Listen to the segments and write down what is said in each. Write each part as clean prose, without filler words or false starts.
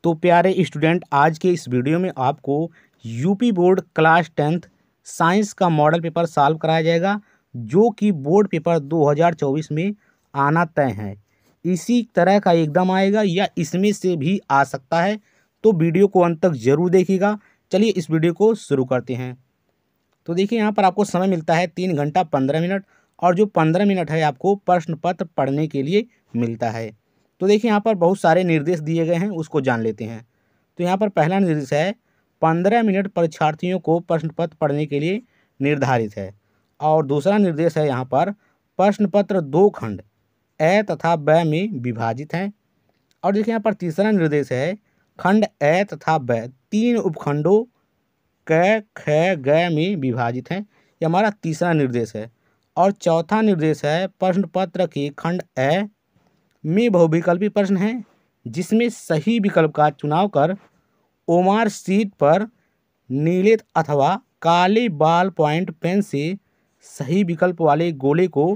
तो प्यारे स्टूडेंट, आज के इस वीडियो में आपको UP board class 10th science का मॉडल पेपर सॉल्व कराया जाएगा, जो कि बोर्ड पेपर 2024 में आना तय है। इसी तरह का एकदम आएगा या इसमें से भी आ सकता है, तो वीडियो को अंत तक जरूर देखिएगा। चलिए इस वीडियो को शुरू करते हैं। तो देखिए, यहाँ पर आपको समय मिलता है 3 घंटा 15 मिनट, और जो 15 मिनट है आपको प्रश्न पत्र पढ़ने के लिए मिलता है। तो देखिए, यहाँ पर बहुत सारे निर्देश दिए गए हैं, उसको जान लेते हैं। तो यहाँ पर पहला निर्देश है 15 मिनट परीक्षार्थियों को प्रश्न पत्र पढ़ने के लिए निर्धारित है। और दूसरा निर्देश है यहाँ पर प्रश्न पत्र 2 खंड ए तथा ब में विभाजित है। और देखिए, यहाँ पर तीसरा निर्देश है खंड ए तथा ब 3 उपखंडों क ख ग में विभाजित है। ये हमारा तीसरा निर्देश है। और चौथा निर्देश है प्रश्न पत्र के खंड ए में बहुविकल्पी प्रश्न है, जिसमें सही विकल्प का चुनाव कर ओमार शीट पर नीले अथवा काले बॉल पॉइंट पेन से सही विकल्प वाले गोले को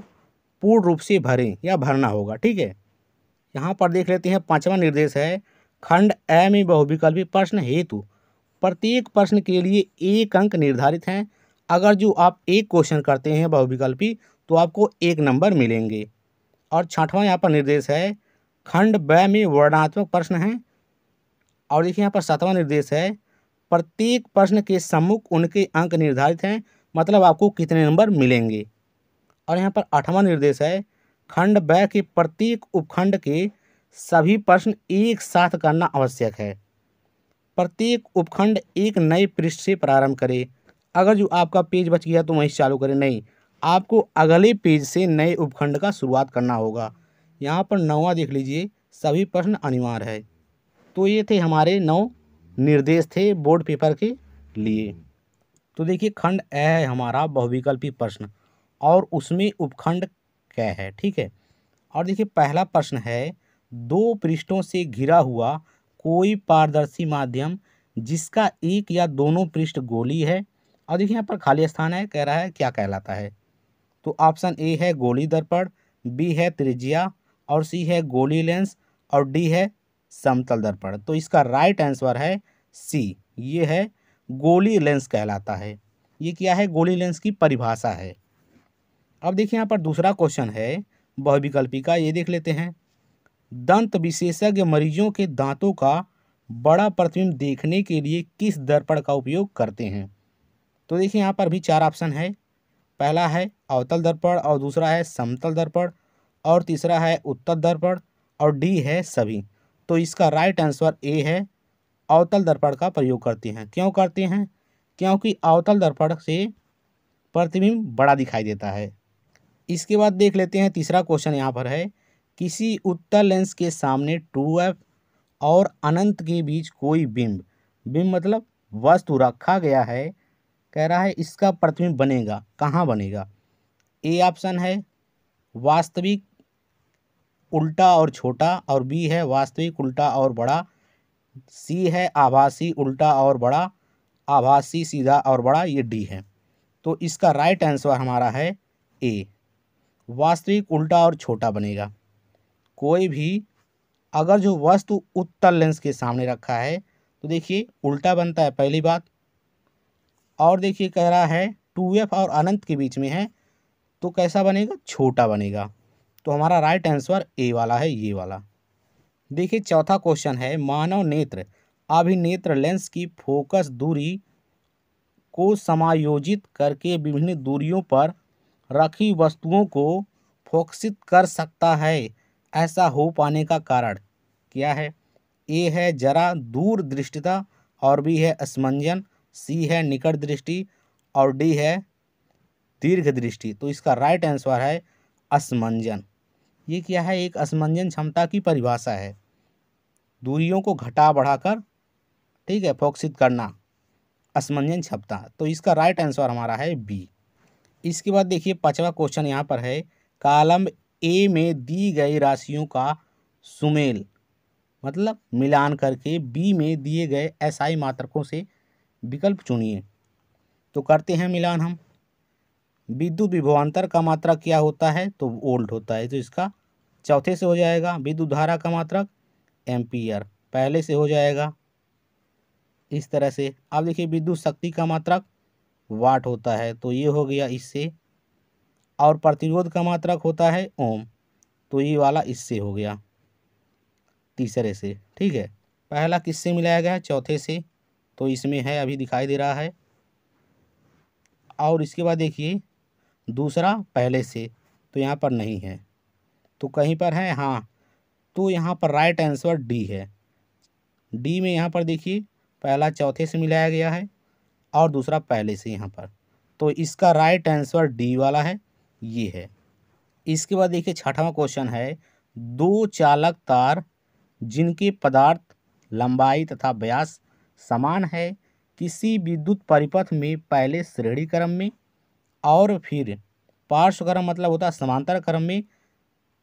पूर्ण रूप से भरें या भरना होगा। ठीक है, यहाँ पर देख लेते हैं। पांचवा निर्देश है खंड ए में बहुविकल्पी प्रश्न हेतु प्रत्येक प्रश्न के लिए 1 अंक निर्धारित हैं। अगर जो आप एक क्वेश्चन करते हैं बहुविकल्पी, तो आपको 1 नंबर मिलेंगे। और छठवां यहाँ पर निर्देश है खंड ब में वर्णनात्मक प्रश्न हैं। और देखिए, यहाँ पर 7वां निर्देश है प्रत्येक प्रश्न के सम्मुख उनके अंक निर्धारित हैं, मतलब आपको कितने नंबर मिलेंगे। और यहाँ पर 8वां निर्देश है खंड ब के प्रत्येक उपखंड के सभी प्रश्न एक साथ करना आवश्यक है। प्रत्येक उपखंड एक नए पृष्ठ से प्रारंभ करें। अगर जो आपका पेज बच गया तो वहीं से चालू करें, नहीं, आपको अगले पेज से नए उपखंड का शुरुआत करना होगा। यहाँ पर 9वां देख लीजिए, सभी प्रश्न अनिवार्य है। तो ये थे हमारे 9 निर्देश थे बोर्ड पेपर के लिए। तो देखिए, खंड ए है हमारा बहुविकल्पी प्रश्न, और उसमें उपखंड क है। ठीक है, और देखिए पहला प्रश्न है 2 पृष्ठों से घिरा हुआ कोई पारदर्शी माध्यम जिसका एक या दोनों पृष्ठ गोली है। और देखिए, यहाँ पर खाली स्थान है, कह रहा है क्या कहलाता है। तो ऑप्शन ए है गोली दर्पण, बी है त्रिज्या, और सी है गोली लेंस, और डी है समतल दर्पण। तो इसका राइट आंसर है सी, ये है गोली लेंस कहलाता है। ये क्या है? गोली लेंस की परिभाषा है। अब देखिए, यहाँ पर दूसरा क्वेश्चन है बहुविकल्पी का, ये देख लेते हैं। दंत विशेषज्ञ मरीजों के दांतों का बड़ा प्रतिबिंब देखने के लिए किस दर्पण का उपयोग करते हैं? तो देखिए, यहाँ पर भी 4 ऑप्शन है। पहला है अवतल दर्पण, और दूसरा है समतल दर्पण, और तीसरा है उत्तल दर्पण, और डी है सभी। तो इसका राइट आंसर ए है, अवतल दर्पण का प्रयोग करते हैं। क्यों करते हैं? क्योंकि अवतल दर्पण से प्रतिबिंब बड़ा दिखाई देता है। इसके बाद देख लेते हैं तीसरा क्वेश्चन यहाँ पर है, किसी उत्तल लेंस के सामने 2f और अनंत के बीच कोई बिंब, बिंब मतलब वस्तु रखा गया है, कह रहा है इसका प्रतिबिंब बनेगा, कहाँ बनेगा? ए ऑप्शन है वास्तविक उल्टा और छोटा, और बी है वास्तविक उल्टा और बड़ा, सी है आभासी उल्टा और बड़ा, आभासी सीधा और बड़ा, ये डी है। तो इसका राइट आंसर हमारा है ए, वास्तविक उल्टा और छोटा बनेगा। कोई भी अगर जो वस्तु उत्तल लेंस के सामने रखा है, तो देखिए उल्टा बनता है, पहली बात। और देखिए कह रहा है 2f और अनंत के बीच में है, तो कैसा बनेगा? छोटा बनेगा। तो हमारा राइट आंसर ए वाला है, ये वाला। देखिए चौथा क्वेश्चन है, मानव नेत्र अभिनेत्र लेंस की फोकस दूरी को समायोजित करके विभिन्न दूरियों पर रखी वस्तुओं को फोकसित कर सकता है। ऐसा हो पाने का कारण क्या है? ए है जरा दूर दृष्टिता, और बी है असमंजन, सी है निकट दृष्टि, और डी है दीर्घ दृष्टि। तो इसका राइट आंसर है असमंजन। ये क्या है? एक असमंजन क्षमता की परिभाषा है, दूरियों को घटा बढ़ाकर, ठीक है, फोकसित करना, असमंजन क्षमता। तो इसका राइट आंसर हमारा है बी। इसके बाद देखिए 5वां क्वेश्चन यहाँ पर है, कॉलम ए में दी गई राशियों का सुमेल मतलब मिलान करके बी में दिए गए एसआई मात्रकों से विकल्प चुनिए। तो करते हैं मिलान हम। विद्युत विभवांतर का मात्रक क्या होता है? तो वोल्ट होता है, तो इसका चौथे से हो जाएगा। विद्युत धारा का मात्रक एम्पियर, पहले से हो जाएगा इस तरह से। अब देखिए विद्युत शक्ति का मात्रक वाट होता है, तो ये हो गया इससे, और प्रतिरोध का मात्रक होता है ओम, तो ये वाला इससे हो गया तीसरे से। ठीक है, पहला किससे मिलाया गया है? चौथे से, तो इसमें है, अभी दिखाई दे रहा है। और इसके बाद देखिए दूसरा पहले से, तो यहाँ पर नहीं है, तो कहीं पर है, हाँ, तो यहाँ पर राइट आंसर डी है। डी में यहाँ पर देखिए पहला चौथे से मिलाया गया है और दूसरा पहले से यहाँ पर, तो इसका राइट आंसर डी वाला है, ये है। इसके बाद देखिए छठवां क्वेश्चन है, दो चालक तार जिनके पदार्थ लंबाई तथा व्यास समान है किसी विद्युत परिपथ में पहले श्रेणी क्रम में और फिर पार्श्व क्रम मतलब होता है समांतर क्रम में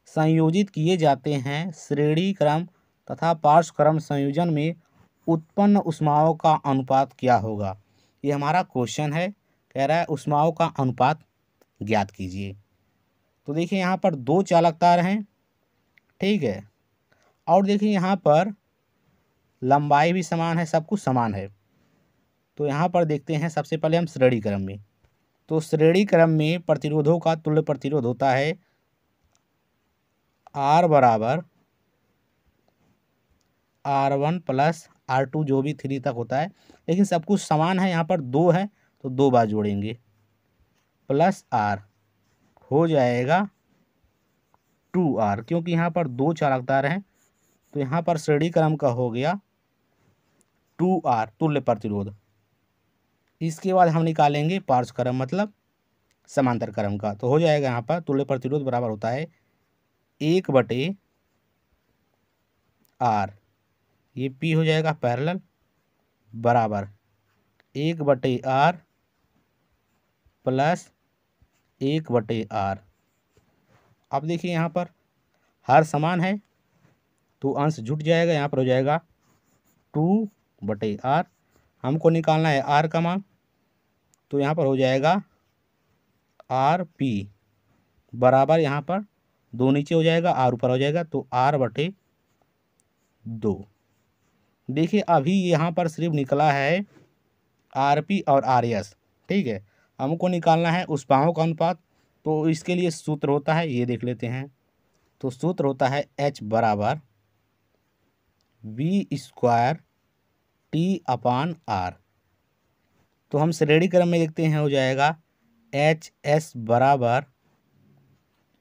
संयोजित किए जाते हैं। श्रेणी क्रम तथा पार्श्व क्रम संयोजन में उत्पन्न ऊष्माओं का अनुपात क्या होगा? ये हमारा क्वेश्चन है, कह रहा है ऊष्माओं का अनुपात ज्ञात कीजिए। तो देखिए यहाँ पर दो चालक तार हैं, ठीक है, और देखिए यहाँ पर लंबाई भी समान है, सब कुछ समान है। तो यहाँ पर देखते हैं सबसे पहले हम श्रेणी क्रम में, तो श्रेणी क्रम में प्रतिरोधों का तुल्य प्रतिरोध होता है R बराबर R1 प्लस R2 जो भी 3 तक होता है, लेकिन सब कुछ समान है। यहाँ पर 2 है तो 2 बार जोड़ेंगे, प्लस R हो जाएगा 2R, क्योंकि यहाँ पर दो चालक तार हैं, तो यहाँ पर श्रेणी क्रम का हो गया 2R तुल्य प्रतिरोध। इसके बाद हम निकालेंगे पार्श्व क्रम मतलब समांतर क्रम का, तो हो जाएगा यहाँ पर तुल्य प्रतिरोध बराबर होता है 1/R, ये P हो जाएगा पैरेलल, बराबर 1/R प्लस 1/R। अब देखिए यहाँ पर हर समान है तो अंश जुट जाएगा, यहाँ पर हो जाएगा 2/R। हमको निकालना है R का मान, तो यहाँ पर हो जाएगा RP बराबर, यहाँ पर 2 नीचे हो जाएगा, R ऊपर हो जाएगा, तो R/2। देखिए अभी यहाँ पर सिर्फ निकला है RP और RS, ठीक है, हमको निकालना है ऊष्माओं का अनुपात। तो इसके लिए सूत्र होता है, ये देख लेते हैं, तो सूत्र होता है H बराबर V² T/R। तो हम श्रेणी क्रम में देखते हैं, हो जाएगा HS बराबर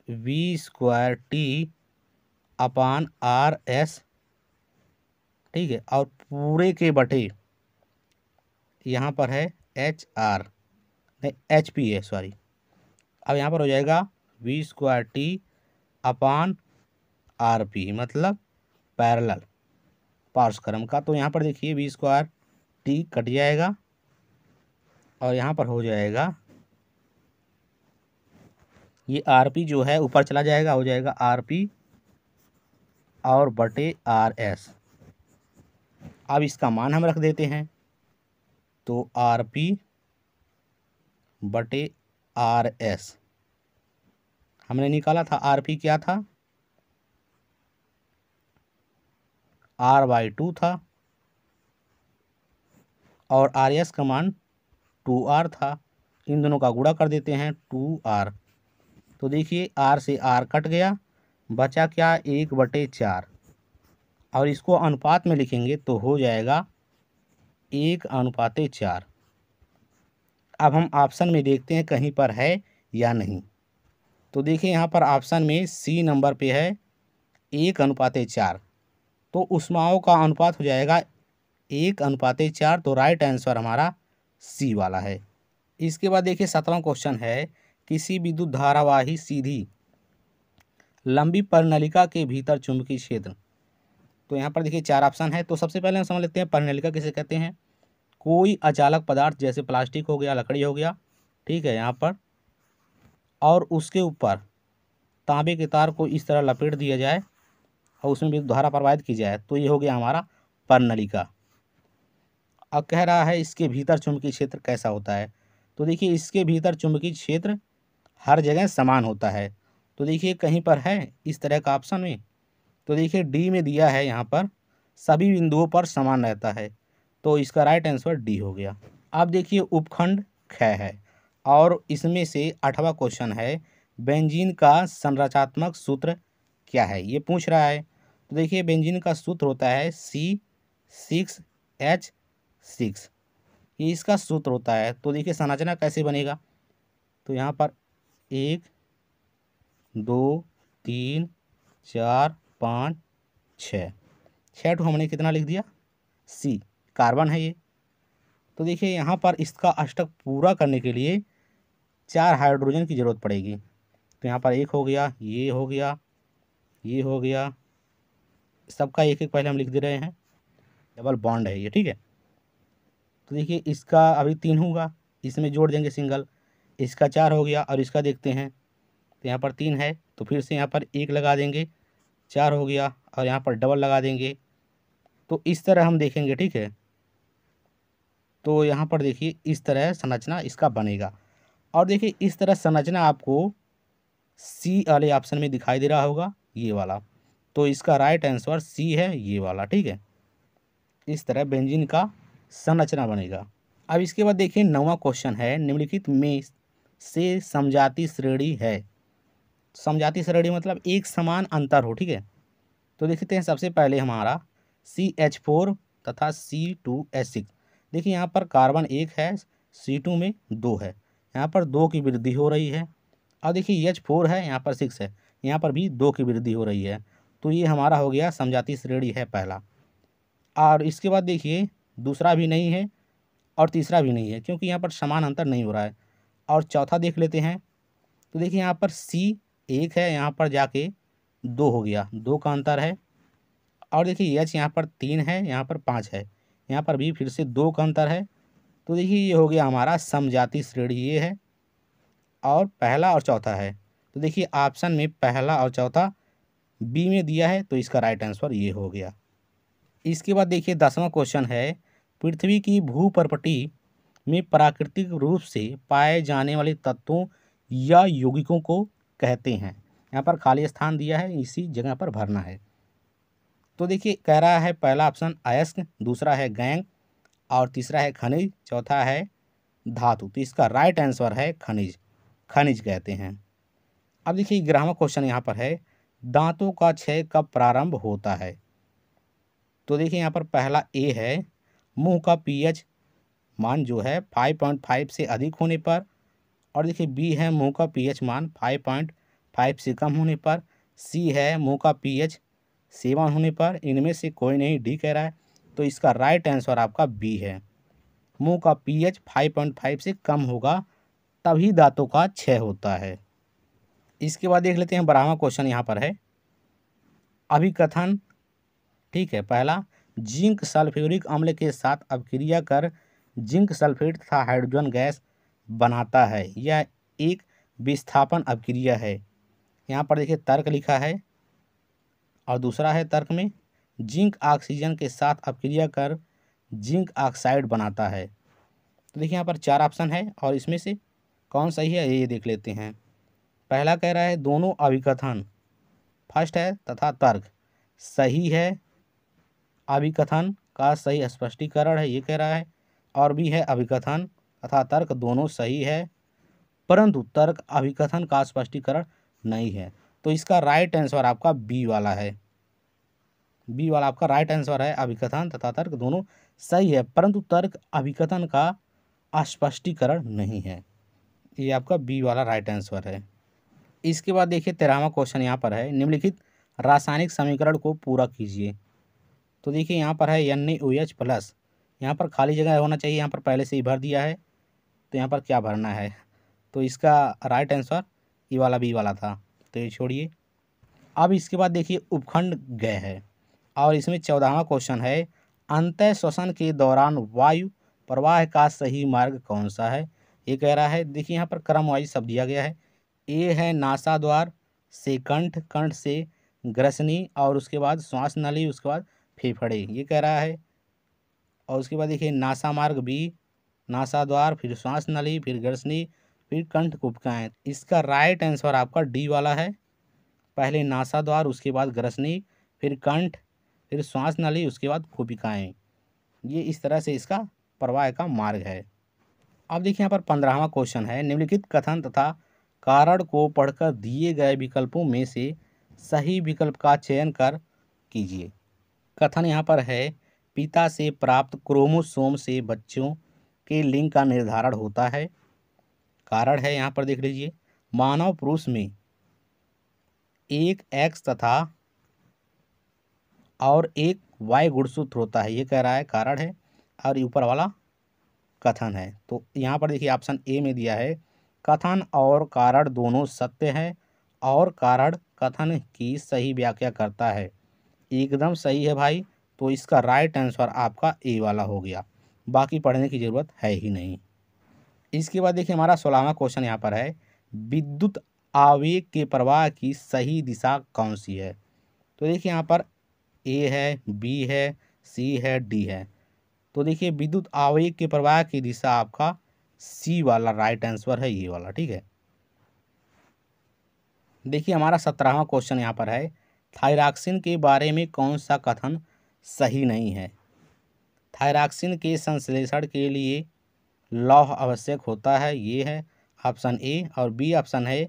V² T/RS, ठीक है, और पूरे के बटे यहाँ पर है HR, नहीं HP है, सॉरी। अब यहाँ पर हो जाएगा V² T/RP मतलब पैरेलल पार्श्व क्रम का। तो यहाँ पर देखिए V² T कट जाएगा और यहाँ पर हो जाएगा ये RP जो है ऊपर चला जाएगा, हो जाएगा RP और बटे RS। अब इसका मान हम रख देते हैं, तो RP बटे RS हमने निकाला था, RP क्या था, R/2 था, और RS का मान 2R था। इन दोनों का गुणा कर देते हैं 2R, तो देखिए R से R कट गया, बचा क्या 1/4, और इसको अनुपात में लिखेंगे तो हो जाएगा 1/4। अब हम ऑप्शन में देखते हैं कहीं पर है या नहीं। तो देखिए यहाँ पर ऑप्शन में C नंबर पे है 1/4, तो ऊष्माओं का अनुपात हो जाएगा 1/4, तो राइट आंसर हमारा C वाला है। इसके बाद देखिए 17वां क्वेश्चन है, किसी विद्युत धारावाही सीधी लंबी परिनलिका के भीतर चुंबकीय क्षेत्र। तो यहाँ पर देखिए 4 ऑप्शन है, तो सबसे पहले हम समझ लेते हैं परिनलिका किसे कहते हैं। कोई अचालक पदार्थ जैसे प्लास्टिक हो गया, लकड़ी हो गया, ठीक है, यहाँ पर, और उसके ऊपर तांबे के तार को इस तरह लपेट दिया जाए और उसमें विद्युत धारा प्रवाहित की जाए, तो ये हो गया हमारा परिनलिका। अब कह रहा है इसके भीतर चुंबकीय क्षेत्र कैसा होता है। तो देखिए इसके भीतर चुंबकीय क्षेत्र हर जगह समान होता है। तो देखिए कहीं पर है इस तरह का ऑप्शन में, तो देखिए डी में दिया है यहाँ पर सभी बिंदुओं पर समान रहता है। तो इसका राइट आंसर डी हो गया। अब देखिए उपखंड ख है और इसमें से 8वां क्वेश्चन है, बेंजीन का संरचनात्मक सूत्र क्या है, ये पूछ रहा है। तो देखिए बेंजीन का सूत्र होता है C6H6, ये इसका सूत्र होता है। तो देखिए संरचना कैसे बनेगा, तो यहाँ पर 1 2 3 4 5 6, 6 तो हमने कितना लिख दिया, C, कार्बन है ये। तो देखिए यहाँ पर इसका अष्टक पूरा करने के लिए 4 हाइड्रोजन की ज़रूरत पड़ेगी। तो यहाँ पर एक हो गया, ये हो गया, ये हो गया, सबका एक एक पहले हम लिख दे रहे हैं, डबल बॉन्ड है ये, ठीक है। तो देखिए इसका अभी 3 होगा, इसमें जोड़ देंगे सिंगल, इसका 4 हो गया और इसका देखते हैं। तो यहाँ पर 3 है तो फिर से यहाँ पर एक लगा देंगे, 4 हो गया और यहाँ पर डबल लगा देंगे। तो इस तरह हम देखेंगे, ठीक है। तो यहाँ पर देखिए इस तरह संरचना इसका बनेगा। और देखिए इस तरह संरचना आपको सी वाले ऑप्शन में दिखाई दे रहा होगा, ये वाला। तो इसका राइट आंसर सी है, ये वाला, ठीक है। इस तरह बेंजीन का संरचना बनेगा। अब इसके बाद देखिए 9वां क्वेश्चन है, निम्नलिखित में से समजाति श्रेणी है। समजाति श्रेणी मतलब एक समान अंतर हो, ठीक है। तो देखते हैं सबसे पहले हमारा CH4 तथा C2H6। देखिए यहाँ पर कार्बन 1 है, C2 में 2 है, यहाँ पर 2 की वृद्धि हो रही है। और देखिए H4 है, यहाँ पर 6 है, यहाँ पर भी 2 की वृद्धि हो रही है। तो ये हमारा हो गया समजाति श्रेणी है पहला। और इसके बाद देखिए दूसरा भी नहीं है और तीसरा भी नहीं है, क्योंकि यहाँ पर समान अंतर नहीं हो रहा है। और चौथा देख लेते हैं। तो देखिए यहाँ पर C1 है, यहाँ पर जाके 2 हो गया, 2 का अंतर है। और देखिए H यहाँ पर 3 है, यहाँ पर 5 है, यहाँ पर भी फिर से 2 का अंतर है। तो देखिए ये हो गया हमारा समजाति श्रेणी, ये है। और पहला और चौथा है। तो देखिए ऑप्शन में पहला और चौथा बी में दिया है, तो इसका राइट आंसर ये हो गया। इसके बाद देखिए 10वां क्वेश्चन है, पृथ्वी की भूपर्पटी में प्राकृतिक रूप से पाए जाने वाले तत्वों या यौगिकों को कहते हैं। यहाँ पर खाली स्थान दिया है, इसी जगह पर भरना है। तो देखिए कह रहा है पहला ऑप्शन अयस्क, दूसरा है गैंग और तीसरा है खनिज, चौथा है धातु। तो इसका राइट आंसर है खनिज, खनिज कहते हैं। अब देखिए 11वां क्वेश्चन यहाँ पर है, दांतों का क्षय कब प्रारंभ होता है। तो देखिए यहाँ पर पहला ए है, मुंह का पीएच मान जो है 5.5 से अधिक होने पर। और देखिए बी है, मुंह का पीएच मान 5.5 से कम होने पर। सी है, मुंह का पीएच 7 होने पर। इनमें से कोई नहीं, डी कह रहा है। तो इसका राइट आंसर आपका बी है, मुंह का पीएच 5.5 से कम होगा तभी दांतों का क्षय होता है। इसके बाद देख लेते हैं 12वां क्वेश्चन यहाँ पर है, अभिकथन, ठीक है। पहला, जिंक सल्फ्यूरिक अम्ल के साथ अभिक्रिया कर जिंक सल्फेट तथा हाइड्रोजन गैस बनाता है, यह एक विस्थापन अभिक्रिया है। यहाँ पर देखिए तर्क लिखा है और दूसरा है तर्क में, जिंक ऑक्सीजन के साथ अभिक्रिया कर जिंक ऑक्साइड बनाता है। तो देखिए यहाँ पर 4 ऑप्शन है और इसमें से कौन सही है ये देख लेते हैं। पहला कह रहा है दोनों अभिकथन, फर्स्ट है, तथा तर्क सही है, अभिकथन का सही स्पष्टीकरण है, ये कह रहा है। और भी है अभिकथन तथा तर्क दोनों सही है, परंतु तर्क अभिकथन का स्पष्टीकरण नहीं है। तो इसका राइट आंसर आपका बी वाला है, बी वाला आपका राइट आंसर है। अभिकथन तथा तर्क दोनों सही है, परंतु तर्क अभिकथन का स्पष्टीकरण नहीं है, ये आपका बी वाला राइट आंसर है। इसके बाद देखिए 13वां क्वेश्चन यहाँ पर है, निम्नलिखित रासायनिक समीकरण को पूरा कीजिए। तो देखिए यहाँ पर है NaOH+, यहाँ पर खाली जगह होना चाहिए, यहाँ पर पहले से ही भर दिया है। तो यहाँ पर क्या भरना है, तो इसका राइट आंसर ई वाला बी वाला था, तो ये छोड़िए। अब इसके बाद देखिए उपखंड ग है और इसमें 14वां क्वेश्चन है, अंतः श्वसन के दौरान वायु प्रवाह का सही मार्ग कौन सा है, ये कह रहा है। देखिए यहाँ पर क्रम वाइज सब दिया गया है। ए है नासाद्वार से कंठ, कंठ से ग्रसनी और उसके बाद श्वास नली, उसके बाद फेफड़े, ये कह रहा है। और उसके बाद देखिए नासा मार्ग बी, नासाद्वार, फिर श्वास नली, फिर ग्रसनी, फिर कंठ कुपकाएँ। इसका राइट आंसर आपका डी वाला है, पहले नासाद्वार, उसके बाद ग्रसनी, फिर कंठ, फिर श्वास नली, उसके बाद कोशिकाएं। ये इस तरह से इसका प्रवाह का मार्ग है। अब देखिए यहाँ पर 15वां क्वेश्चन है, निम्नलिखित कथन तथा कारण को पढ़कर दिए गए विकल्पों में से सही विकल्प का चयन कर कीजिए। कथन यहाँ पर है, पिता से प्राप्त क्रोमोसोम से बच्चों के लिंग का निर्धारण होता है। कारण है यहाँ पर देख लीजिए, मानव पुरुष में एक एक्स तथा और एक वाई गुणसूत्र होता है, ये कह रहा है कारण है, और ऊपर वाला कथन है। तो यहाँ पर देखिए ऑप्शन ए में दिया है, कथन और कारण दोनों सत्य हैं और कारण कथन की सही व्याख्या करता है। एकदम सही है भाई, तो इसका राइट आंसर आपका ए वाला हो गया, बाकी पढ़ने की ज़रूरत है ही नहीं। इसके बाद देखिए हमारा 16वां क्वेश्चन यहाँ पर है, विद्युत आवेग के प्रवाह की सही दिशा कौन सी है। तो देखिए यहाँ पर ए है, बी है, सी है, डी है। तो देखिए विद्युत आवेग के प्रवाह की दिशा आपका सी वाला राइट आंसर है, ये वाला, ठीक है। देखिए हमारा 17वां क्वेश्चन यहाँ पर है, थायरॉक्सिन के बारे में कौन सा कथन सही नहीं है। थायरॉक्सिन के संश्लेषण के लिए लौह आवश्यक होता है, ये है ऑप्शन ए। और बी ऑप्शन है,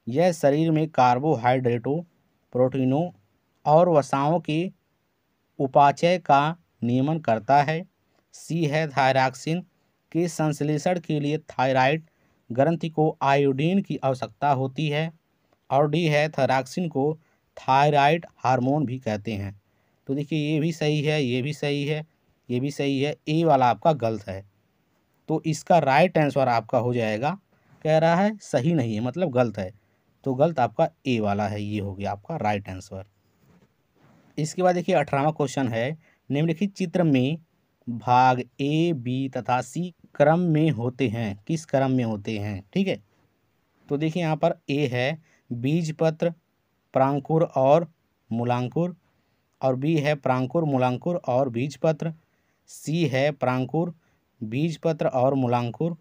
यह शरीर में कार्बोहाइड्रेटों, प्रोटीनों और वसाओं के उपाचय का नियमन करता है। सी है, थायरॉक्सिन के संश्लेषण के लिए थायराइड ग्रंथि को आयोडीन की आवश्यकता होती है। और डी है, थायरॉक्सिन को थायराइड हार्मोन भी कहते हैं। तो देखिए ये भी सही है, ये भी सही है, ये भी सही है, ए वाला आपका गलत है। तो इसका राइट आंसर आपका हो जाएगा, कह रहा है सही नहीं है मतलब गलत है, तो गलत आपका ए वाला है, ये हो गया आपका राइट आंसर। इसके बाद देखिए 18वां क्वेश्चन है, निम्नलिखित चित्र में भाग ए, बी तथा सी क्रम में होते हैं, किस क्रम में होते हैं, ठीक है। तो देखिए यहाँ पर ए है बीजपत्र, प्रांकुर और मूलांकुर, और बी है प्रांकुर, मूलांकुर और बीजपत्र, सी है प्रांकुर, बीजपत्र और मूलांकुर,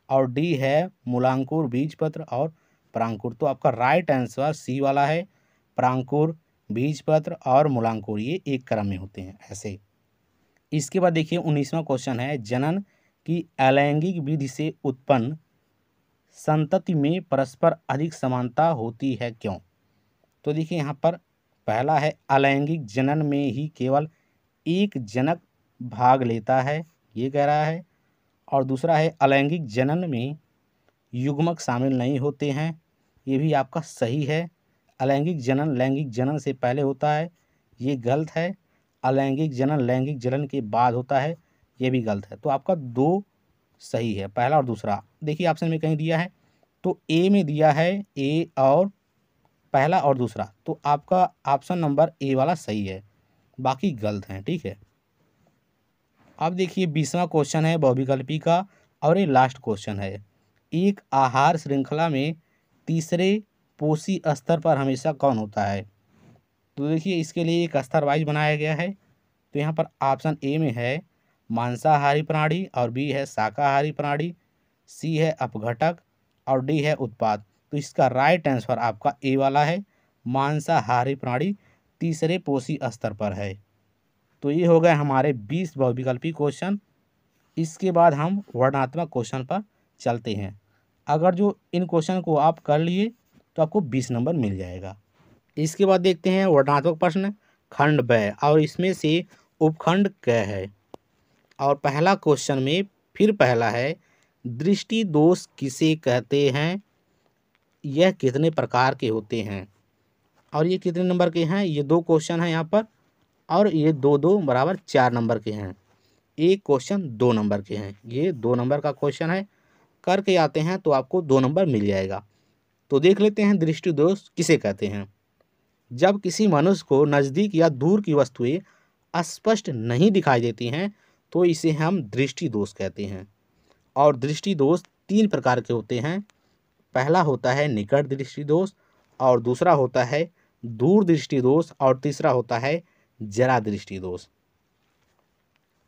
और डी है मूलांकुर, बीजपत्र और प्रांकुर। तो आपका राइट आंसर सी वाला है, प्रांकुर, बीजपत्र और मूलांकुर ये एक क्रम में होते हैं ऐसे। इसके बाद देखिए 19वां क्वेश्चन है, जनन की अलैंगिक विधि से उत्पन्न संतति में परस्पर अधिक समानता होती है, क्यों। तो देखिए यहाँ पर पहला है, अलैंगिक जनन में ही केवल एक जनक भाग लेता है, ये कह रहा है। और दूसरा है, अलैंगिक जनन में युग्मक शामिल नहीं होते हैं, ये भी आपका सही है। अलैंगिक जनन लैंगिक जनन से पहले होता है, ये गलत है। अलैंगिक जनन लैंगिक जनन के बाद होता है, ये भी गलत है। तो आपका दो सही है, पहला और दूसरा। देखिए ऑप्शन में कहीं दिया है, तो ए में दिया है ए और पहला और दूसरा, तो आपका ऑप्शन नंबर ए वाला सही है, बाकी गलत हैं, ठीक है। अब देखिए 20वां क्वेश्चन है बहुविकल्पी का, और ये लास्ट क्वेश्चन है, एक आहार श्रृंखला में तीसरे पोषी स्तर पर हमेशा कौन होता है। तो देखिए इसके लिए एक स्तर वाइज बनाया गया है। तो यहाँ पर ऑप्शन ए में है मांसाहारी प्राणी, और बी है शाकाहारी प्राणी, सी है अपघटक, और डी है उत्पाद। तो इसका राइट आंसर आपका ए वाला है, मांसाहारी प्राणी तीसरे पोषी स्तर पर है। तो ये हो गए हमारे 20 बहुविकल्पी क्वेश्चन। इसके बाद हम वर्णनात्मक क्वेश्चन पर चलते हैं। अगर जो इन क्वेश्चन को आप कर लिए तो आपको 20 नंबर मिल जाएगा। इसके बाद देखते हैं वर्णनात्मक प्रश्न खंड ब, और इसमें से उपखंड क है। और पहला क्वेश्चन में फिर पहला है, दृष्टि दोष किसे कहते हैं, यह कितने प्रकार के होते हैं, और ये कितने नंबर के हैं। ये दो क्वेश्चन हैं यहाँ पर, और ये दो दो बराबर 4 नंबर के हैं। एक क्वेश्चन 2 नंबर के हैं, ये 2 नंबर का क्वेश्चन है, करके आते हैं तो आपको 2 नंबर मिल जाएगा। तो देख लेते हैं दृष्टि दोष किसे कहते हैं। जब किसी मनुष्य को नज़दीक या दूर की वस्तुएं स्पष्ट नहीं दिखाई देती हैं तो इसे हम दृष्टि दोष कहते हैं। और दृष्टि दोष 3 प्रकार के होते हैं। पहला होता है निकट दृष्टि दोष, और दूसरा होता है दूर दृष्टि दोष, और तीसरा होता है जरा दृष्टि दोष।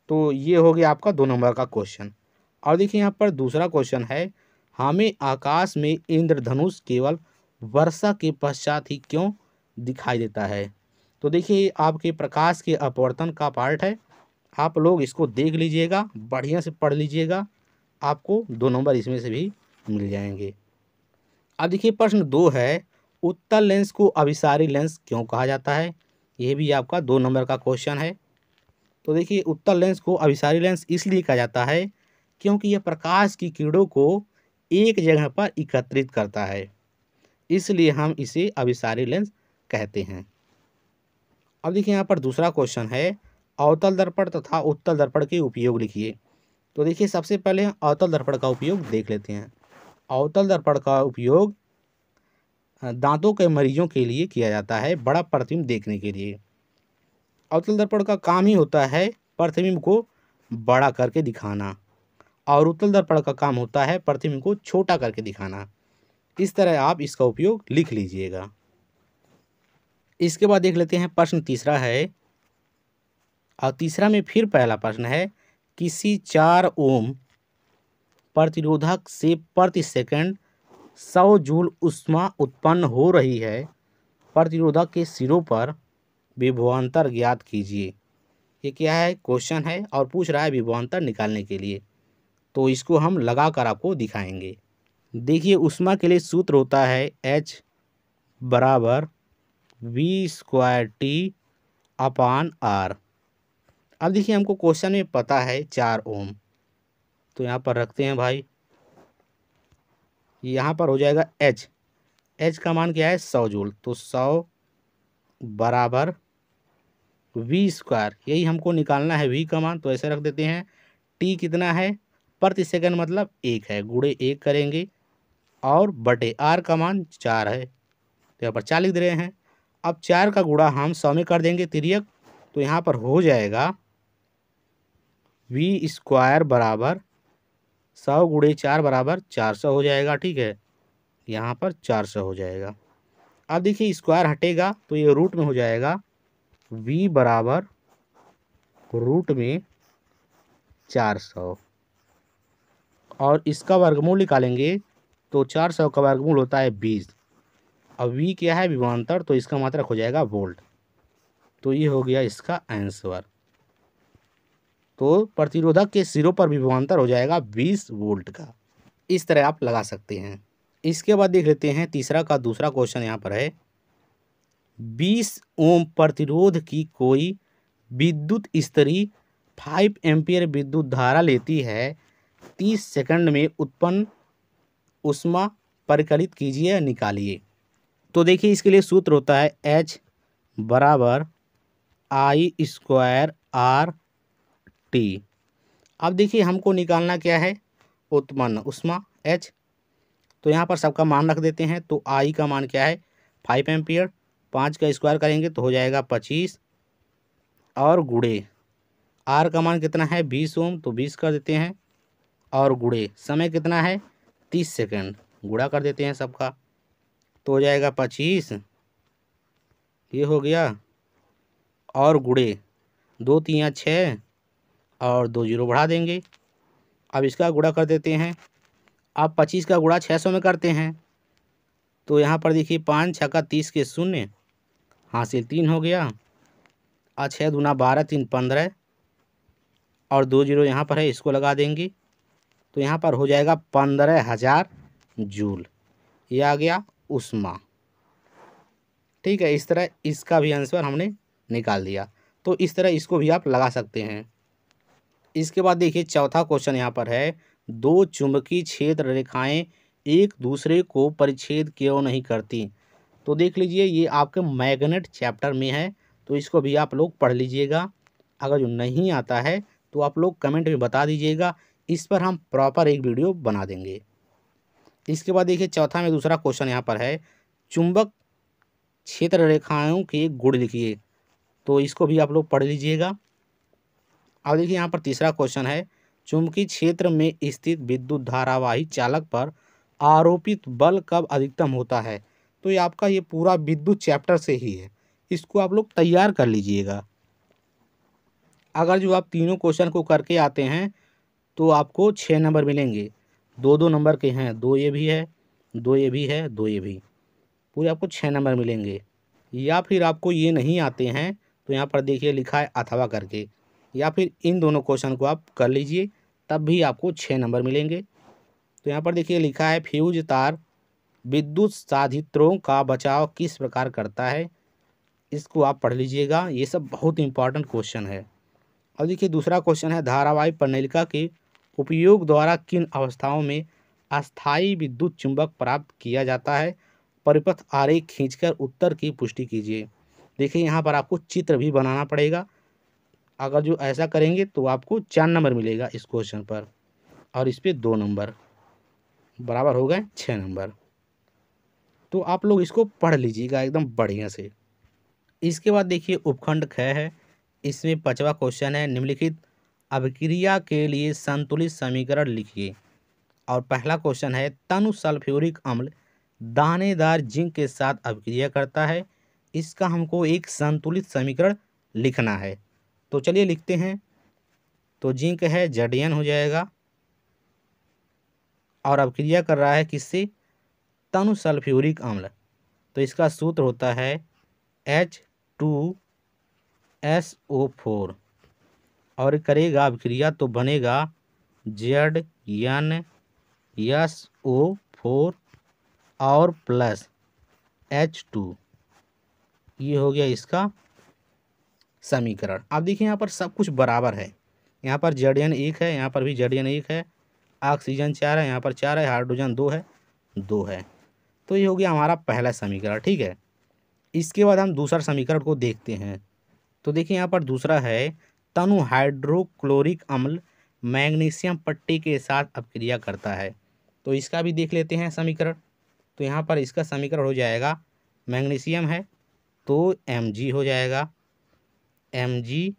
तो ये हो गया आपका 2 नंबर का क्वेश्चन। और देखिए यहाँ पर दूसरा क्वेश्चन है, हमें आकाश में इंद्रधनुष केवल वर्षा के पश्चात ही क्यों दिखाई देता है। तो देखिए आपके प्रकाश के अपवर्तन का पार्ट है, आप लोग इसको देख लीजिएगा, बढ़िया से पढ़ लीजिएगा, आपको 2 नंबर इसमें से भी मिल जाएंगे। अब देखिए प्रश्न 2 है, उत्तल लेंस को अभिसारी लेंस क्यों कहा जाता है? ये भी आपका 2 नंबर का क्वेश्चन है। तो देखिए उत्तल लेंस को अभिसारी लेंस इसलिए कहा जाता है क्योंकि यह प्रकाश की किरणों को एक जगह पर एकत्रित करता है, इसलिए हम इसे अभिसारी लेंस कहते हैं। अब देखिए यहाँ पर दूसरा क्वेश्चन है, अवतल दर्पण तथा उत्तल दर्पण के उपयोग लिखिए। तो देखिए सबसे पहले हम अवतल दर्पण का उपयोग देख लेते हैं। अवतल दर्पण का उपयोग दांतों के मरीजों के लिए किया जाता है, बड़ा प्रतिबिंब देखने के लिए। अवतल दर्पण का काम ही होता है प्रतिबिंब को बड़ा करके दिखाना, और उत्तल दर्पण का काम होता है प्रतिबिंब को छोटा करके दिखाना। इस तरह आप इसका उपयोग लिख लीजिएगा। इसके बाद देख लेते हैं प्रश्न तीसरा है, और तीसरा में फिर पहला प्रश्न है, किसी 4 ओम प्रतिरोधक से प्रति सेकंड 100 जूल ऊष्मा उत्पन्न हो रही है, प्रतिरोधक के सिरों पर विभवांतर ज्ञात कीजिए। ये क्या है, क्वेश्चन है और पूछ रहा है विभवांतर निकालने के लिए, तो इसको हम लगा कर आपको दिखाएंगे। देखिए ऊष्मा के लिए सूत्र होता है H बराबर V² T/R। अब देखिए हमको क्वेश्चन में पता है 4 ओम, तो यहाँ पर रखते हैं भाई, यहाँ पर हो जाएगा H का मान क्या है 100 जूल, तो 100 बराबर V², यही हमको निकालना है V का मान, तो ऐसे रख देते हैं। T कितना है, प्रति सेकंड मतलब 1 है, गुणे 1 करेंगे, और बटे R का मान 4 है, तो यहाँ पर 4 लिख दे रहे हैं। अब 4 का गुणा हम 100 में कर देंगे तिर्यक, तो यहाँ पर हो जाएगा V² बराबर 100 गुणे 4 बराबर 400 हो जाएगा। ठीक है, यहाँ पर 400 हो जाएगा। अब देखिए स्क्वायर हटेगा तो ये रूट में हो जाएगा, V बराबर रूट में 400, और इसका वर्गमूल निकालेंगे तो 400 का वर्गमूल होता है 20। अब V क्या है, विभवांतर, तो इसका मात्रक हो जाएगा वोल्ट। तो ये हो गया इसका आंसर। तो प्रतिरोधक के सिरों पर विभवांतर हो जाएगा 20 वोल्ट का। इस तरह आप लगा सकते हैं। इसके बाद देख लेते हैं तीसरा का दूसरा क्वेश्चन यहाँ पर है, 20 ओम प्रतिरोध की कोई विद्युत स्त्री 5 एम्पियर विद्युत धारा लेती है, 30 सेकंड में उत्पन्न ऊष्मा परिकलित कीजिए, निकालिए। तो देखिए इसके लिए सूत्र होता है H बराबर I² RT। अब देखिए हमको निकालना क्या है, उत्पन्न ऊष्मा H, तो यहाँ पर सबका मान रख देते हैं। तो I का मान क्या है 5 एम्पियर, 5 का स्क्वायर करेंगे तो हो जाएगा 25, और गुणे R का मान कितना है 20 ओम, तो 20 कर देते हैं, और गुणे समय कितना है 30 सेकंड, गुणा कर देते हैं सबका, तो हो जाएगा 25, ये हो गया, और गुणे 2 3 6, और 2 जीरो बढ़ा देंगे। अब इसका गुणा कर देते हैं। अब 25 का गुणा 600 में करते हैं, तो यहाँ पर देखिए 5 6 का 30 के 0 हासिल 3 हो गया, और 6 दूना 12 3 15, और 2 जीरो यहाँ पर है, इसको लगा देंगे, तो यहाँ पर हो जाएगा 15,000 जूल। ये आ गया ऊष्मा। ठीक है, इस तरह इसका भी आंसर हमने निकाल दिया। तो इस तरह इसको भी आप लगा सकते हैं। इसके बाद देखिए चौथा क्वेश्चन यहाँ पर है, 2 चुंबकीय क्षेत्र रेखाएं एक दूसरे को परिच्छेद क्यों नहीं करती? तो देख लीजिए ये आपके मैग्नेट चैप्टर में है, तो इसको भी आप लोग पढ़ लीजिएगा। अगर जो नहीं आता है तो आप लोग कमेंट में बता दीजिएगा, इस पर हम प्रॉपर एक वीडियो बना देंगे। इसके बाद देखिए चौथा में दूसरा क्वेश्चन यहाँ पर है, चुंबक क्षेत्र रेखाओं के गुण लिखिए। तो इसको भी आप लोग पढ़ लीजिएगा। अब देखिए यहाँ पर तीसरा क्वेश्चन है, चुंबकीय क्षेत्र में स्थित विद्युत धारावाही चालक पर आरोपित बल कब अधिकतम होता है? तो ये आपका ये पूरा विद्युत चैप्टर से ही है, इसको आप लोग तैयार कर लीजिएगा। अगर जो आप तीनों क्वेश्चन को करके आते हैं तो आपको 6 नंबर मिलेंगे। 2 नंबर के हैं, 2 ये भी है, 2 ये भी है, 2 ये भी, पूरे आपको 6 नंबर मिलेंगे। या फिर आपको ये नहीं आते हैं तो यहाँ पर देखिए लिखा है अथवा करके, या फिर इन दोनों क्वेश्चन को आप कर लीजिए, तब भी आपको 6 नंबर मिलेंगे। तो यहाँ पर देखिए लिखा है फ्यूज तार विद्युत साधित्रों का बचाव किस प्रकार करता है, इसको आप पढ़ लीजिएगा, ये सब बहुत इंपॉर्टेंट क्वेश्चन है। और देखिए दूसरा क्वेश्चन है धारावाही परिणलिका के उपयोग द्वारा किन अवस्थाओं में अस्थायी विद्युत चुंबक प्राप्त किया जाता है, परिपथ आरेख खींचकर उत्तर की पुष्टि कीजिए। देखिए यहाँ पर आपको चित्र भी बनाना पड़ेगा, अगर जो ऐसा करेंगे तो आपको 4 नंबर मिलेगा इस क्वेश्चन पर, और इस पे 2 नंबर, बराबर हो गए 6 नंबर। तो आप लोग इसको पढ़ लीजिएगा एकदम बढ़िया से। इसके बाद देखिए उपखंड ख है, इसमें 5वां क्वेश्चन है निम्नलिखित अभिक्रिया के लिए संतुलित समीकरण लिखिए। और पहला क्वेश्चन है तनु सल्फ्यूरिक अम्ल दानेदार जिंक के साथ अभिक्रिया करता है, इसका हमको एक संतुलित समीकरण लिखना है। तो चलिए लिखते हैं। तो जिंक है Zn हो जाएगा, और अभिक्रिया कर रहा है किससे, तनु सल्फ्यूरिक अम्ल, तो इसका सूत्र होता है H2SO4, और करेगा अभिक्रिया तो बनेगा ZnSO4 और प्लस H2, ये हो गया इसका समीकरण। अब देखिए यहाँ पर सब कुछ बराबर है, यहाँ पर Zn 1 है, यहाँ पर भी Zn 1 है, ऑक्सीजन 4 है, यहाँ पर 4 है, हाइड्रोजन 2 है, 2 है। तो ये हो गया हमारा पहला समीकरण, ठीक है। इसके बाद हम दूसरा समीकरण को देखते हैं। तो देखिए यहाँ पर दूसरा है तनु हाइड्रोक्लोरिक अम्ल मैग्नीशियम पट्टी के साथ अपक्रिया करता है, तो इसका भी देख लेते हैं समीकरण। तो यहाँ पर इसका समीकरण हो जाएगा, मैग्नीशियम है तो Mg हो जाएगा, Mg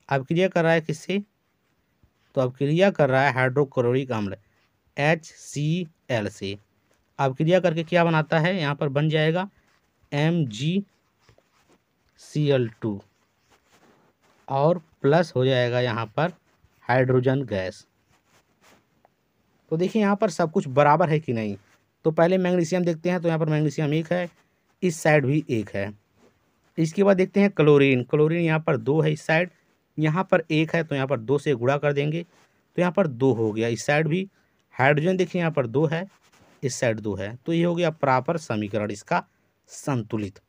अपक्रिया कर रहा है किससे, तो अपक्रिया कर रहा है हाइड्रोक्लोरिक अम्ल HCl से। अपक्रिया करके क्या बनाता है, यहाँ पर बन जाएगा MgCl2, और प्लस हो जाएगा यहाँ पर हाइड्रोजन गैस। तो देखिए यहाँ पर सब कुछ बराबर है कि नहीं। तो पहले मैग्नीशियम देखते हैं, तो यहाँ पर मैग्नीशियम 1 है, इस साइड भी 1 है। इसके बाद देखते हैं क्लोरीन, क्लोरीन यहाँ पर 2 है इस साइड, यहाँ पर 1 है, तो यहाँ पर 2 से गुणा कर देंगे, तो यहाँ पर 2 हो गया इस साइड भी। हाइड्रोजन देखिए यहाँ पर 2 है, इस साइड 2 है, तो ये हो गया प्रॉपर समीकरण इसका संतुलित।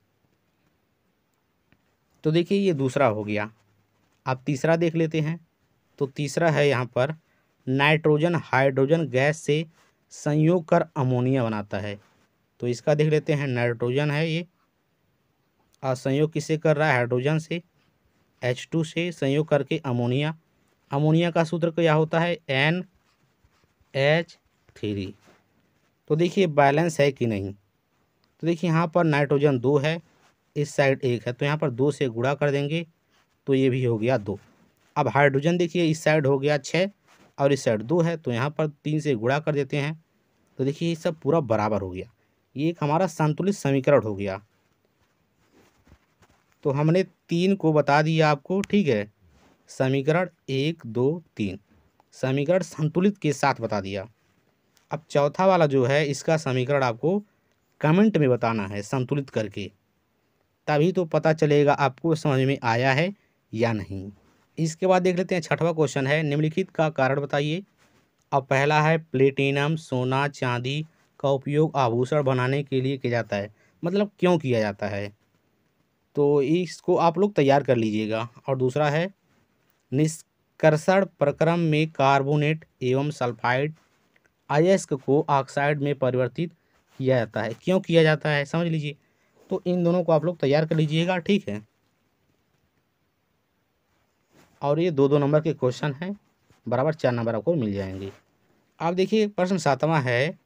तो देखिए ये दूसरा हो गया। अब तीसरा देख लेते हैं। तो तीसरा है यहाँ पर नाइट्रोजन हाइड्रोजन गैस से संयोग कर अमोनिया बनाता है, तो इसका देख लेते हैं। नाइट्रोजन है ये, और संयोग किससे कर रहा है, हाइड्रोजन से, H2 से संयोग करके अमोनिया। अमोनिया का सूत्र क्या होता है, NH3। तो देखिए बैलेंस है कि नहीं। तो देखिए यहाँ पर नाइट्रोजन 2 है, इस साइड 1 है, तो यहाँ पर 2 से गुणा कर देंगे, तो ये भी हो गया 2। अब हाइड्रोजन देखिए इस साइड हो गया 6 और इस साइड 2 है, तो यहाँ पर 3 से गुणा कर देते हैं, तो देखिए ये सब पूरा बराबर हो गया। ये एक हमारा संतुलित समीकरण हो गया। तो हमने 3 को बता दिया आपको, ठीक है। समीकरण 1 2 3 समीकरण संतुलित के साथ बता दिया। अब चौथा वाला जो है, इसका समीकरण आपको कमेंट में बताना है संतुलित करके, तभी तो पता चलेगा आपको समझ में आया है या नहीं। इसके बाद देख लेते हैं 6वां क्वेश्चन है निम्नलिखित का कारण बताइए। अब पहला है प्लेटिनम सोना चांदी का उपयोग आभूषण बनाने के लिए किया जाता है, मतलब क्यों किया जाता है, तो इसको आप लोग तैयार कर लीजिएगा। और दूसरा है निष्कर्षण प्रक्रम में कार्बोनेट एवं सल्फाइड अयस्क को ऑक्साइड में परिवर्तित किया जाता है, क्यों किया जाता है समझ लीजिए। तो इन दोनों को आप लोग तैयार कर लीजिएगा, ठीक है। और ये 2-2 नंबर के क्वेश्चन हैं, बराबर 4 नंबर आपको मिल जाएंगे। आप देखिए प्रश्न 7वां है।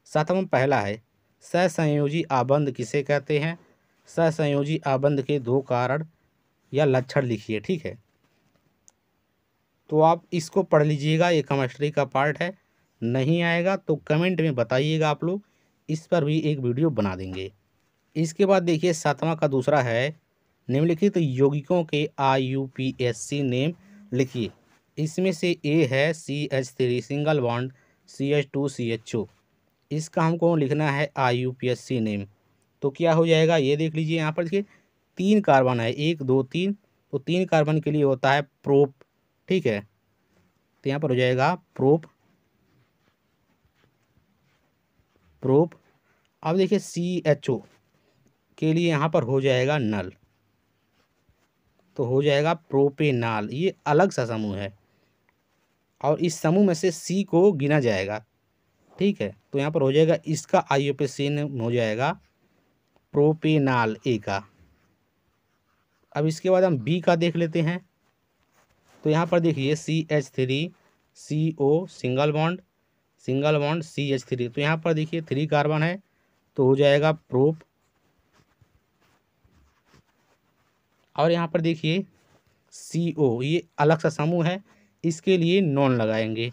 7वां पहला है सहसंयोजी आबंध किसे कहते हैं। सहसंयोजी आबंध के 2 कारण या लक्षण लिखिए, ठीक है। तो आप इसको पढ़ लीजिएगा, ये केमिस्ट्री का पार्ट है। नहीं आएगा तो कमेंट में बताइएगा, आप लोग इस पर भी एक वीडियो बना देंगे। इसके बाद देखिए 7वां का दूसरा है निम्नलिखित यौगिकों के IUPAC नेम लिखिए। इसमें से ए है CH3 single bond CH2 CHO, इसका हमको लिखना है IUPAC नेम। तो क्या हो जाएगा ये देख लीजिए। यहाँ पर देखिए 3 कार्बन है, 1 2 3, तो 3 कार्बन के लिए होता है प्रोप, ठीक है। तो यहाँ पर हो जाएगा प्रोप। अब देखिए CHO के लिए यहाँ पर हो जाएगा नल, तो हो जाएगा प्रोपेनाल। ये अलग सा समूह है और इस समूह में से C को गिना जाएगा, ठीक है। तो यहाँ पर हो जाएगा इसका IUPACin हो जाएगा प्रोपेनाल A का। अब इसके बाद हम B का देख लेते हैं। तो यहाँ पर देखिए CH3CO सिंगल बॉन्ड CH3, तो यहाँ पर देखिए 3 कार्बन है, तो हो जाएगा प्रोप। और यहाँ पर देखिए CO, ये अलग सा समूह है, इसके लिए नॉन लगाएंगे,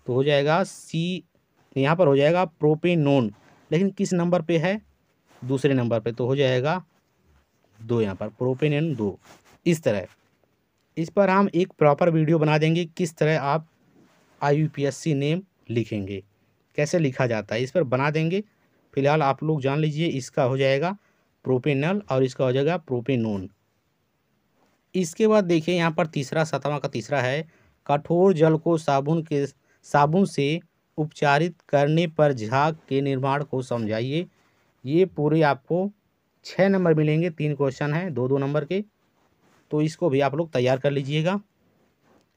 तो हो जाएगा यहाँ पर हो जाएगा प्रोपेनोन, लेकिन किस नंबर पे है, दूसरे नंबर पे, तो हो जाएगा 2, यहाँ पर प्रोपेनोन 2। इस तरह इस पर हम एक प्रॉपर वीडियो बना देंगे, किस तरह आप IUPAC नेम लिखेंगे, कैसे लिखा जाता है, इस पर बना देंगे। फिलहाल आप लोग जान लीजिए, इसका हो जाएगा प्रोपेनल और इसका हो जाएगा प्रोपेनोन। इसके बाद देखिए यहाँ पर तीसरा, 7वां का तीसरा है, कठोर जल को साबुन से उपचारित करने पर झाग के निर्माण को समझाइए। ये पूरे आपको 6 नंबर मिलेंगे, 3 क्वेश्चन हैं 2-2 नंबर के, तो इसको भी आप लोग तैयार कर लीजिएगा।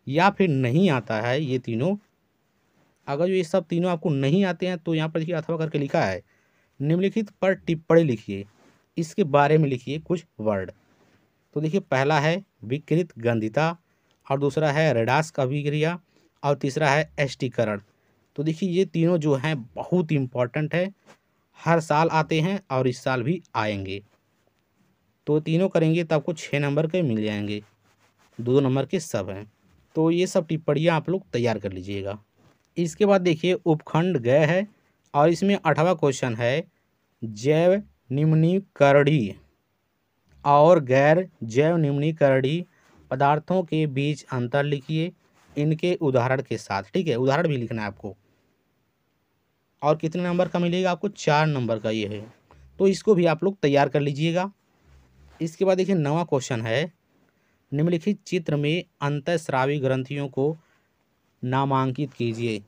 या फिर नहीं आता है ये तीनों, अगर जो ये सब तीनों आपको नहीं आते हैं, तो यहाँ पर देखिए अथवा करके लिखा है, निम्नलिखित पर टिप्पणी लिखिए, इसके बारे में लिखिए कुछ वर्ड। तो देखिए पहला है विकृत गंधिता, और दूसरा है रेडाक्स अभिक्रिया, और तीसरा है एस्टीकरण। तो देखिए ये तीनों जो हैं बहुत इम्पॉर्टेंट है, हर साल आते हैं और इस साल भी आएंगे। तो तीनों करेंगे तो आपको 6 नंबर के मिल जाएंगे, 2-2 नंबर के सब हैं। तो ये सब टिप्पणियाँ आप लोग तैयार कर लीजिएगा। इसके बाद देखिए उपखंड गए है, और इसमें 8वां क्वेश्चन है, जैव निम्नीकरणीय और गैर जैव निम्नीकरणीय पदार्थों के बीच अंतर लिखिए, इनके उदाहरण के साथ, ठीक है। उदाहरण भी लिखना है आपको। और कितने नंबर का मिलेगा आपको, 4 नंबर का ये है, तो इसको भी आप लोग तैयार कर लीजिएगा। इसके बाद देखिए 9वां क्वेश्चन है, निम्नलिखित चित्र में अंतःस्रावी ग्रंथियों को नामांकित कीजिए।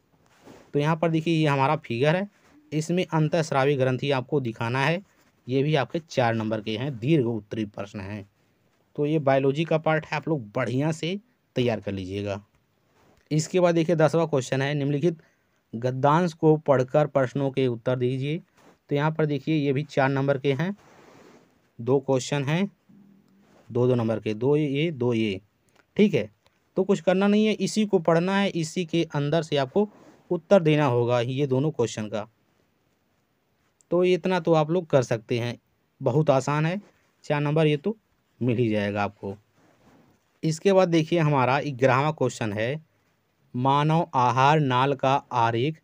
तो यहाँ पर देखिए ये हमारा फिगर है, इसमें अंतःस्रावी ग्रंथि आपको दिखाना है। ये भी आपके 4 नंबर के हैं, दीर्घ उत्तरीय प्रश्न हैं। तो ये बायोलॉजी का पार्ट है, आप लोग बढ़िया से तैयार कर लीजिएगा। इसके बाद देखिए 10वां क्वेश्चन है, निम्नलिखित गद्यांश को पढ़कर प्रश्नों के उत्तर दीजिए। तो यहाँ पर देखिए ये भी 4 नंबर के हैं, 2 क्वेश्चन हैं, 2-2 नंबर के, 2 ये 2 ये, ठीक है। तो कुछ करना नहीं है, इसी को पढ़ना है, इसी के अंदर से आपको उत्तर देना होगा ये दोनों क्वेश्चन का। तो इतना तो आप लोग कर सकते हैं, बहुत आसान है, 4 नंबर ये तो मिल ही जाएगा आपको। इसके बाद देखिए हमारा 11वां क्वेश्चन है, मानव आहार नाल का आरेख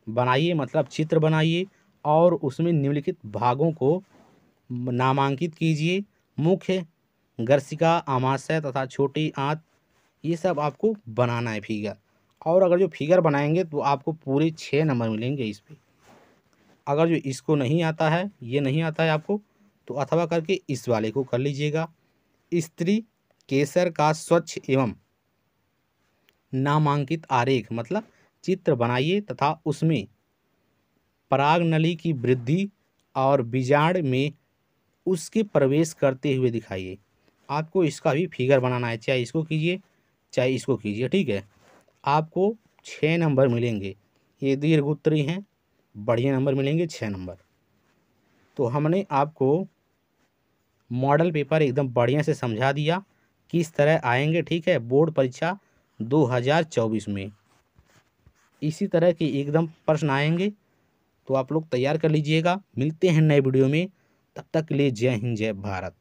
बनाइए, मतलब चित्र बनाइए, और उसमें निम्नलिखित भागों को नामांकित कीजिए। मुख्य, गर्सिका, आमाशय तथा छोटी आंत, ये सब आपको बनाना है फिगर। और अगर जो फिगर बनाएंगे तो आपको पूरे 6 नंबर मिलेंगे इस पे। अगर जो इसको नहीं आता है, ये नहीं आता है आपको, तो अथवा करके इस वाले को कर लीजिएगा। स्त्री केसर का स्वच्छ एवं नामांकित आरेख, मतलब चित्र बनाइए तथा उसमें परागनली की वृद्धि और बीजांड में उसके प्रवेश करते हुए दिखाइए। आपको इसका भी फिगर बनाना है, चाहे इसको कीजिए चाहे इसको कीजिए, ठीक है। आपको 6 नंबर मिलेंगे, ये दीर्घ उत्तरी हैं, बढ़िया नंबर मिलेंगे 6 नंबर। तो हमने आपको मॉडल पेपर एकदम बढ़िया से समझा दिया किस तरह आएंगे, ठीक है। बोर्ड परीक्षा 2024 में इसी तरह के एकदम प्रश्न आएंगे, तो आप लोग तैयार कर लीजिएगा। मिलते हैं नए वीडियो में, तब तक के लिए जय हिंद जय भारत।